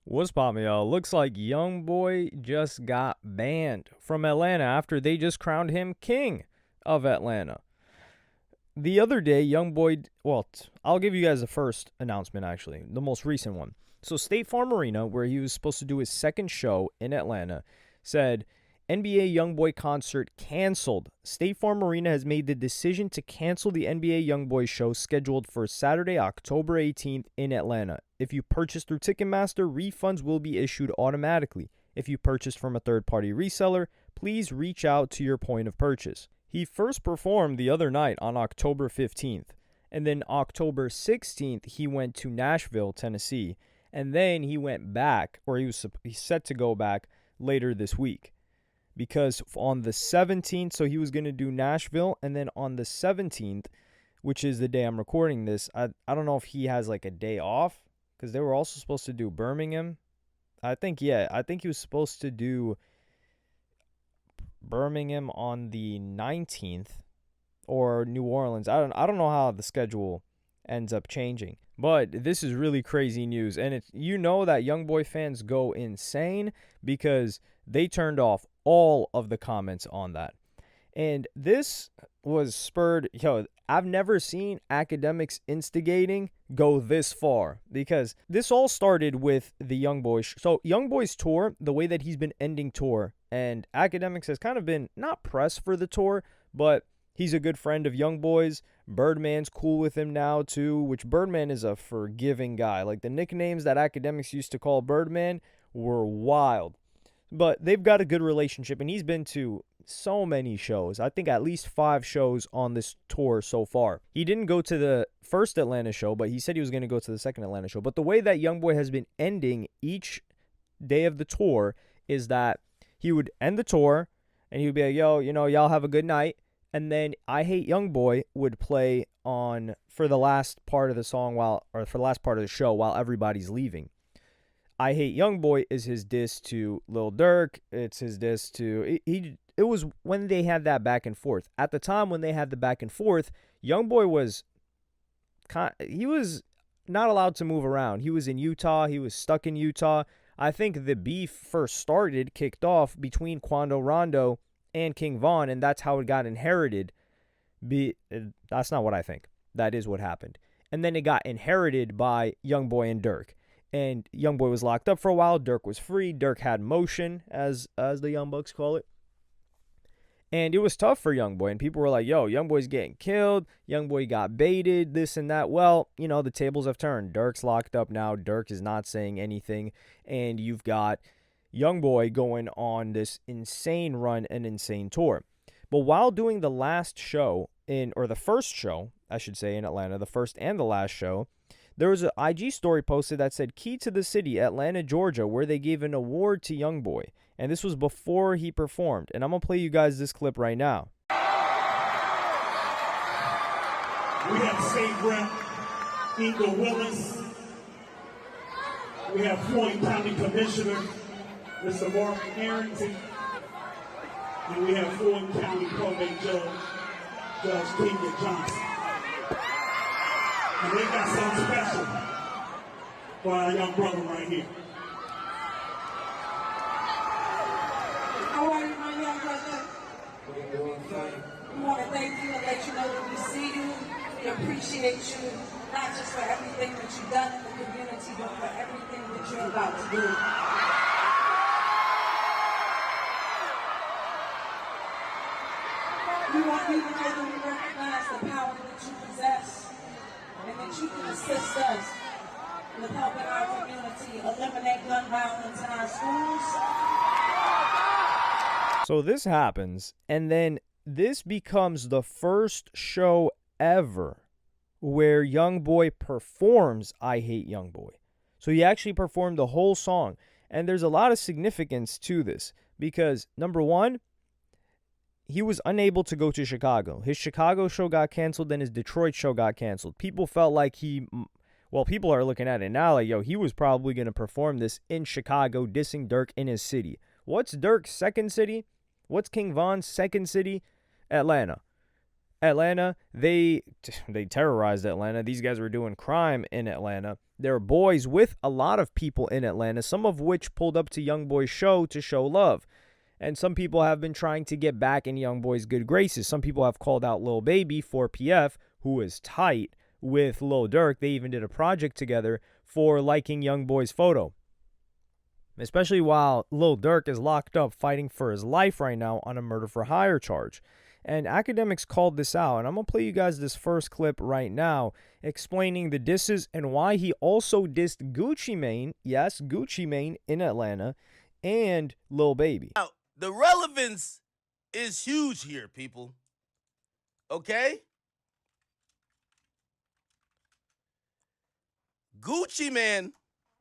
What's poppin', y'all? Looks like Youngboy just got banned from Atlanta after they just crowned him king of Atlanta. The other day, I'll give you guys the first announcement, actually, the most recent one. So State Farm Arena, where he was supposed to do his second show in Atlanta, said NBA Youngboy concert canceled. State Farm Arena has made the decision to cancel the NBA Youngboy show scheduled for Saturday, October 18th in Atlanta. If you purchase through Ticketmaster, refunds will be issued automatically. If you purchase from a third-party reseller, please reach out to your point of purchase. He first performed the other night on October 15th, and then October 16th he went to Nashville, Tennessee, and then he went back, or he's set to go back later this week. Because on the 17th, so he was going to do Nashville, and then on the 17th, which is the day I'm recording this, I don't know if he has like a day off, because they were also supposed to do Birmingham. I think he was supposed to do Birmingham on the 19th, or New Orleans. I don't know how the schedule ends up changing. But this is really crazy news, and that Youngboy fans go insane because they turned off all of the comments on that. And this was spurred, I've never seen academics instigating go this far, because this all started with the Youngboy. So Youngboy's tour, the way that he's been ending tour, and academics has kind of been not pressed for the tour, but he's a good friend of Youngboy's. Birdman's cool with him now, too, which Birdman is a forgiving guy. Like, the nicknames that academics used to call Birdman were wild. But they've got a good relationship, and he's been to so many shows. I think at least 5 shows on this tour so far. He didn't go to the first Atlanta show, but he said he was going to go to the second Atlanta show. But the way that Youngboy has been ending each day of the tour is that he would end the tour, and he would be like, y'all have a good night. And then I Hate Youngboy would play on for the last part of the song for the last part of the show while everybody's leaving. I Hate Youngboy is his diss to Lil Durk. It's his diss to it was when they had that back and forth. At the time when they had the back and forth, Youngboy was not allowed to move around. He was in Utah. He was stuck in Utah. I think the beef first kicked off between Quando Rondo and King Von, and that's how it got inherited. That's not what I think. That is what happened. And then it got inherited by Youngboy and Durk. And Youngboy was locked up for a while. Durk was free. Durk had motion, as the Young Bucks call it. And it was tough for Youngboy. And people were like, Youngboy's getting killed. Youngboy got baited, this and that. Well, the tables have turned. Durk's locked up now. Durk is not saying anything. And you've got Youngboy going on this insane run and insane tour. But while doing the last show the first show, I should say, in Atlanta, the first and the last show, there was an IG story posted that said, "Key to the City, Atlanta, Georgia," where they gave an award to Youngboy. And this was before he performed. And I'm going to play you guys this clip right now. We have State Rep Inga Willis. We have Floyd County Commissioner Mr. Mark Harrington. And we have Floyd County Probate Judge Kenya Johnson. And they got something special for our young brother right here. How are you, my young brother? We want to thank you and let you know that we see you, we appreciate you, not just for everything that you've done in the community, but for everything that you're about to do. We want you to know that we recognize the power that you possess, and that you can assist us with helping our community eliminate gun violence in our schools. So this happens, and then this becomes the first show ever where Youngboy performs I Hate Youngboy. So he actually performed the whole song, and there's a lot of significance to this because, number one, he was unable to go to Chicago. His Chicago show got canceled, then his Detroit show got canceled. People felt like people are looking at it now like, he was probably going to perform this in Chicago, dissing Durk in his city. What's Durk's second city? What's King Von's second city? Atlanta. Atlanta, they terrorized Atlanta. These guys were doing crime in Atlanta. They're boys with a lot of people in Atlanta, some of which pulled up to Youngboy's show to show love. And some people have been trying to get back in Youngboy's good graces. Some people have called out Lil Baby, 4PF, who is tight with Lil Durk. They even did a project together for liking Youngboy's photo. Especially while Lil Durk is locked up fighting for his life right now on a murder for hire charge. And academics called this out, and I'm going to play you guys this first clip right now explaining the disses and why he also dissed Gucci Mane, yes, Gucci Mane in Atlanta, and Lil Baby. Now, the relevance is huge here, people. Okay? Gucci Mane,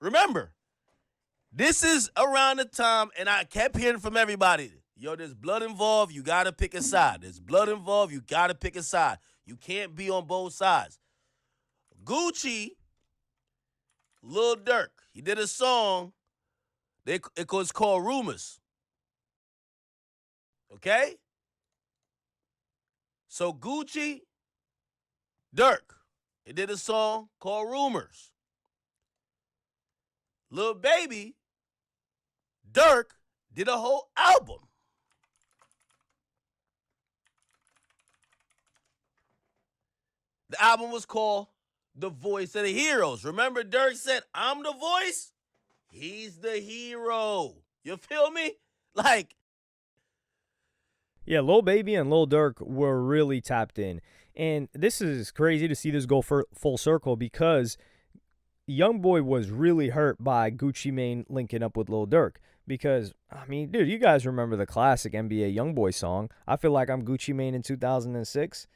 remember, this is around the time, and I kept hearing from everybody, yo, there's blood involved, you got to pick a side. There's blood involved, you got to pick a side. You can't be on both sides. Gucci, Lil Durk, he did a song, it was called Rumors. Okay? So Gucci, Durk, he did a song called Rumors. Lil Baby, Durk, did a whole album. The album was called The Voice of the Heroes. Remember Durk said, I'm the voice? He's the hero. You feel me? Like, yeah, Lil Baby and Lil Durk were really tapped in. And this is crazy to see this go full circle because Youngboy was really hurt by Gucci Mane linking up with Lil Durk. Because, I mean, dude, you guys remember the classic NBA Youngboy song, I Feel Like I'm Gucci Mane in 2006.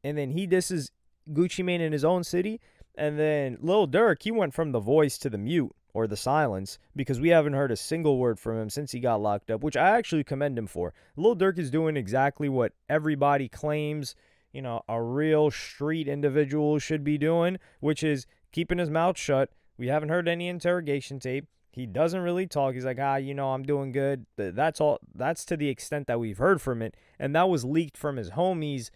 And then he disses Gucci Mane in his own city. And then Lil Durk, he went from the voice to the mute or the silence because we haven't heard a single word from him since he got locked up, which I actually commend him for. Lil Durk is doing exactly what everybody claims, you know, a real street individual should be doing, which is keeping his mouth shut. We haven't heard any interrogation tape. He doesn't really talk. He's like, I'm doing good. That's all. That's to the extent that we've heard from it. And that was leaked from his homies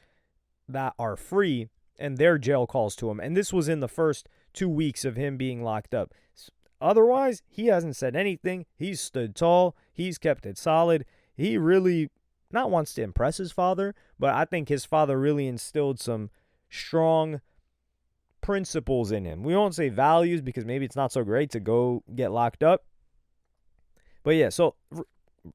that are free and their jail calls to him. And this was in the first 2 weeks of him being locked up. Otherwise, he hasn't said anything. He's stood tall. He's kept it solid. He really not wants to impress his father, but I think his father really instilled some strong principles in him. We won't say values because maybe it's not so great to go get locked up. But yeah, so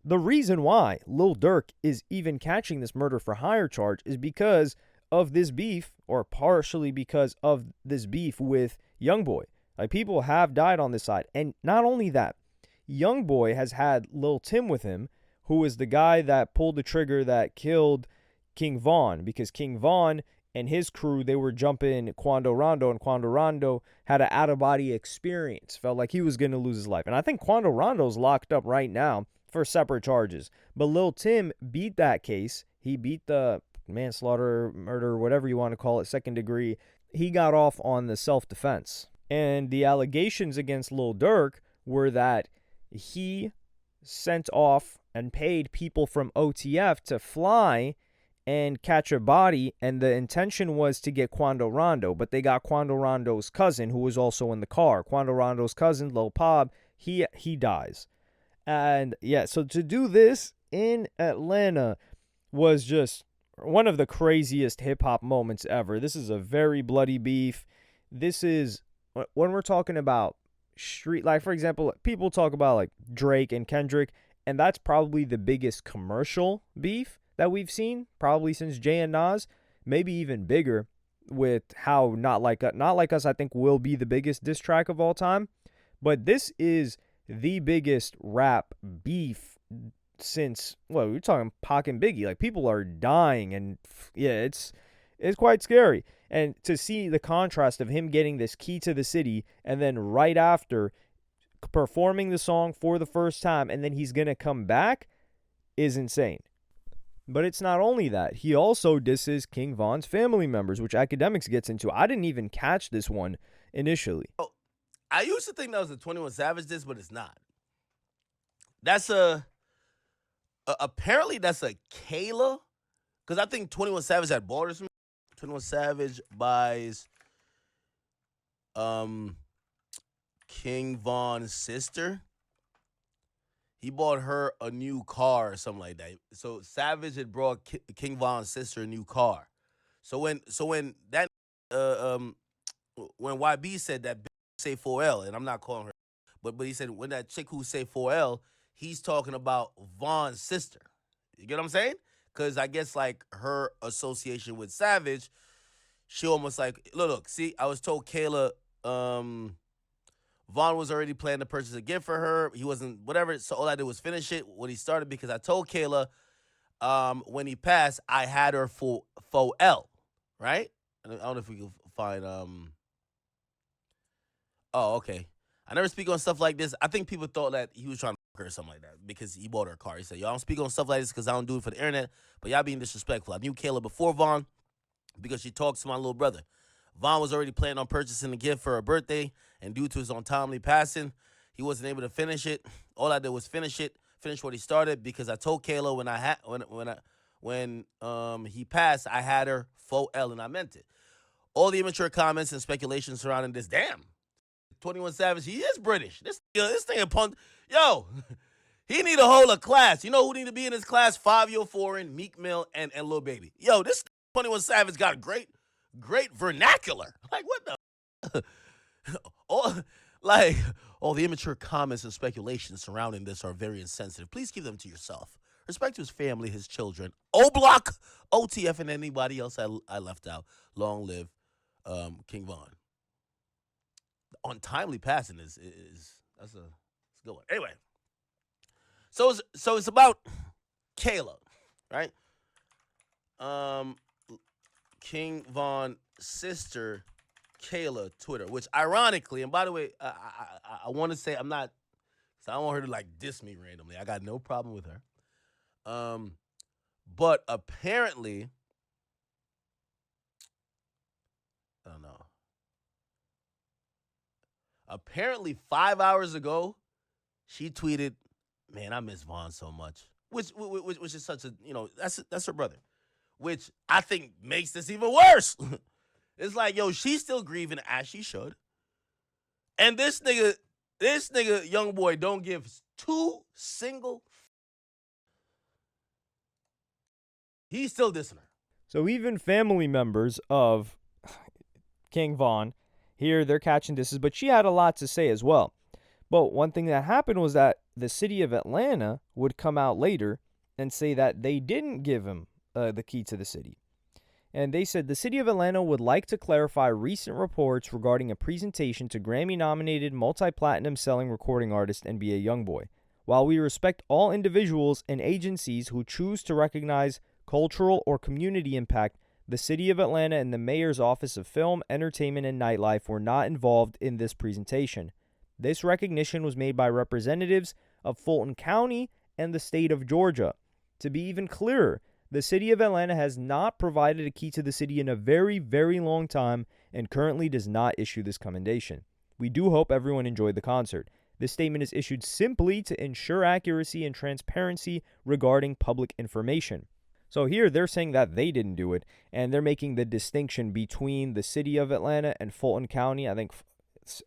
the reason why Lil Durk is even catching this murder for hire charge is because of this beef, or partially because of this beef with Youngboy. Like, people have died on this side. And not only that, Youngboy has had Lil Tim with him, who is the guy that pulled the trigger that killed King Von, because King Von and his crew, they were jumping Quando Rondo, and Quando Rondo had an out-of-body experience. Felt like he was going to lose his life. And I think Quando Rondo's locked up right now for separate charges. But Lil Tim beat that case. He beat the manslaughter, murder, whatever you want to call it, second degree. He got off on the self-defense. And the allegations against Lil Durk were that he sent off and paid people from OTF to fly and catch a body, and the intention was to get Quando Rondo, but they got Quando Rondo's cousin, who was also in the car. Quando Rondo's cousin, Lil Pob, he dies. And yeah, so to do this in Atlanta was just one of the craziest hip-hop moments ever. This is a very bloody beef. This is, when we're talking about street, like, for example, people talk about like Drake and Kendrick, and that's probably the biggest commercial beef that we've seen, probably since Jay and Nas, maybe even bigger, with how Not Like Us, I think, will be the biggest diss track of all time. But this is the biggest rap beef since, well, we're talking Pac and Biggie. Like, people are dying, and yeah, it's quite scary. And to see the contrast of him getting this key to the city, and then right after performing the song for the first time, and then he's going to come back, is insane. But it's not only that. He also disses King Von's family members, which academics gets into. I didn't even catch this one initially. Oh, I used to think that was a 21 Savage diss, but it's not. That's apparently that's a Kayla, because I think 21 Savage had borders. 21 Savage buys King Von's sister. He bought her a new car or something like that. So Savage had brought King Von's sister a new car. So when that when YB said that bitch say 4L, and I'm not calling her, but he said when that chick who say 4L, he's talking about Von's sister. You get what I'm saying? Because I guess like her association with Savage, she almost like look. See, I was told Kayla. Vaughn was already planning to purchase a gift for her. He wasn't whatever. So all I did was finish it when he started because I told Kayla when he passed, I had her for L, right? I don't know if we can find oh, okay. I never speak on stuff like this. I think people thought that he was trying to fuck her or something like that because he bought her a car. He said, yo, I don't speak on stuff like this because I don't do it for the internet, but y'all being disrespectful. I knew Kayla before Vaughn because she talks to my little brother. Vaughn was already planning on purchasing a gift for her birthday, and due to his untimely passing, he wasn't able to finish it. All I did was finish what he started because I told Kayla when he passed, I had her 4L and I meant it. All the immature comments and speculation surrounding this. Damn, 21 Savage, he is British. This thing punk. Yo, he need a whole class. You know who need to be in his class? 5-Year Foreign, Meek Mill, and Lil Baby. Yo, this 21 Savage got a great vernacular. Like what the all the immature comments and speculations surrounding this are very insensitive. Please keep them to yourself. Respect to his family, his children, O Block, OTF, and anybody else I left out. Long live King Von. Untimely passing is that's a good one. Anyway, so it's about Kayla, right? King Von's sister, Kayla, Twitter, which ironically, and by the way, I want to say I'm not, so I don't want her to like diss me randomly. I got no problem with her. But apparently, I don't know. Apparently, 5 hours ago, she tweeted, "Man, I miss Vaughn so much," which is such a that's her brother. Which I think makes this even worse. It's like, yo, she's still grieving as she should. And this nigga, Youngboy, don't give two single. He's still dissing her. So even family members of King Von, here they're catching disses, but she had a lot to say as well. But one thing that happened was that the city of Atlanta would come out later and say that they didn't give him the key to the city. And they said the city of Atlanta would like to clarify recent reports regarding a presentation to Grammy-nominated multi-platinum selling recording artist NBA Youngboy. While we respect all individuals and agencies who choose to recognize cultural or community impact, the city of Atlanta and the mayor's office of film, entertainment, and nightlife were not involved in this presentation. This recognition was made by representatives of Fulton County and the state of Georgia. To be even clearer, the city of Atlanta has not provided a key to the city in a very, very long time and currently does not issue this commendation. We do hope everyone enjoyed the concert. This statement is issued simply to ensure accuracy and transparency regarding public information. So here they're saying that they didn't do it, and they're making the distinction between the city of Atlanta and Fulton County. I think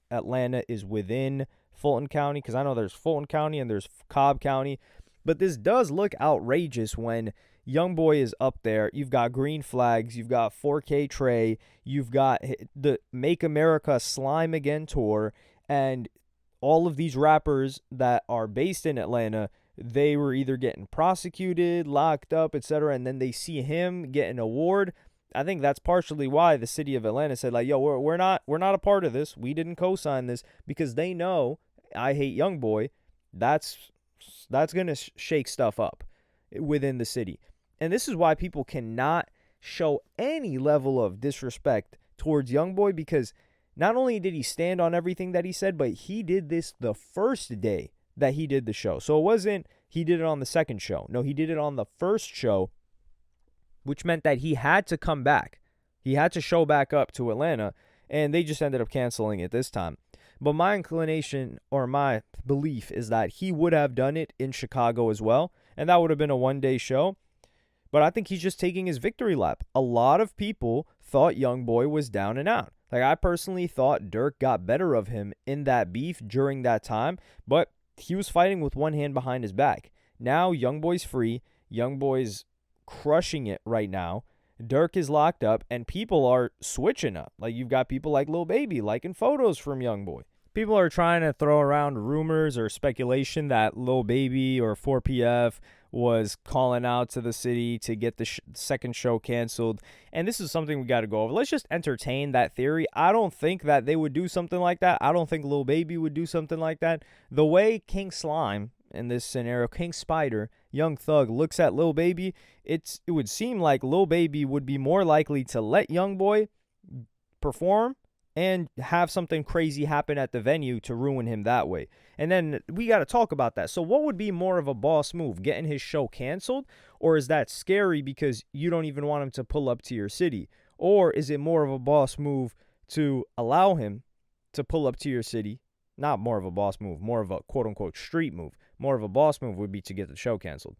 Atlanta is within Fulton County because I know there's Fulton County and there's Cobb County. But this does look outrageous when Youngboy is up there. You've got Green Flags. You've got 4K Trey. You've got the Make America Slime Again tour. And all of these rappers that are based in Atlanta, they were either getting prosecuted, locked up, etc. And then they see him get an award. I think that's partially why the city of Atlanta said, like, yo, we're not a part of this. We didn't co-sign this because they know I Hate Youngboy. That's going to shake stuff up within the city. And this is why people cannot show any level of disrespect towards Youngboy, because not only did he stand on everything that he said, but he did this the first day that he did the show. So it wasn't he did it on the second show. No, he did it on the first show, which meant that he had to come back. He had to show back up to Atlanta, and they just ended up canceling it this time. But my inclination or my belief is that he would have done it in Chicago as well, and that would have been a one-day show. But I think he's just taking his victory lap. A lot of people thought Youngboy was down and out. Like, I personally thought Dirk got better of him in that beef during that time, but he was fighting with one hand behind his back. Now, Youngboy's free. Youngboy's crushing it right now. Dirk is locked up, and people are switching up. Like, you've got people like Lil Baby liking photos from Youngboy. People are trying to throw around rumors or speculation that Lil Baby or 4PF was calling out to the city to get the second show canceled. And this is something we got to go over. Let's just entertain that theory. I don't think that they would do something like that. I don't think Lil Baby would do something like that. The way King Slime, in this scenario, King Spider, Young Thug, looks at Lil Baby, it would seem like Lil Baby would be more likely to let Youngboy perform and have something crazy happen at the venue to ruin him that way. And then we got to talk about that. So what would be more of a boss move, getting his show canceled? Or is that scary because you don't even want him to pull up to your city? Or is it more of a boss move to allow him to pull up to your city? Not more of a boss move, more of a quote-unquote street move. More of a boss move would be to get the show canceled.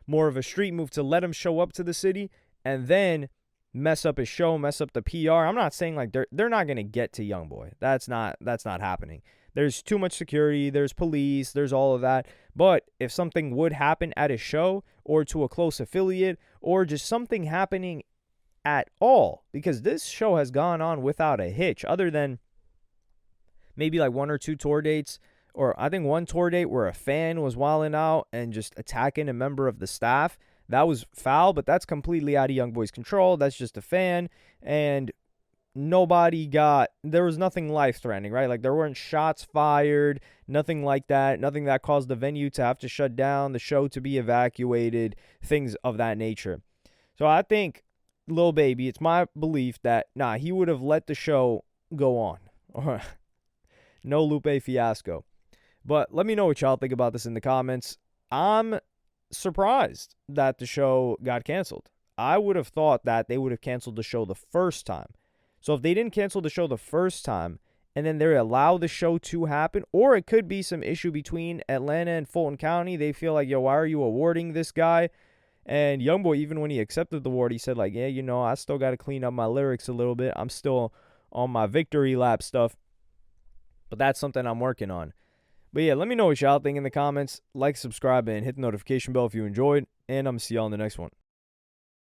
More of a street move to let him show up to the city and then mess up his show, mess up the PR. I'm not saying like they're not going to get to Youngboy. That's not happening. There's too much security, there's police, there's all of that. But if something would happen at a show or to a close affiliate or just something happening at all, because this show has gone on without a hitch other than maybe like one or two tour dates, or I think one tour date where a fan was wilding out and just attacking a member of the staff. That was foul, but that's completely out of Youngboy's control. That's just a fan, and there was nothing life-threatening, right? Like, there weren't shots fired, nothing like that, nothing that caused the venue to have to shut down, the show to be evacuated, things of that nature. So I think Lil Baby, it's my belief that, he would have let the show go on. No Lupe fiasco. But let me know what y'all think about this in the comments. I'm surprised that the show got canceled. I would have thought that they would have canceled the show the first time. So if they didn't cancel the show the first time and then they allow the show to happen, or it could be some issue between Atlanta and Fulton County. They feel like, why are you awarding this guy? And Youngboy, even when he accepted the award, he said like, I still got to clean up my lyrics a little bit. I'm still on my victory lap stuff. But that's something I'm working on. But yeah, let me know what y'all think in the comments. Like, subscribe, and hit the notification bell if you enjoyed. And I'm going to see y'all in the next one.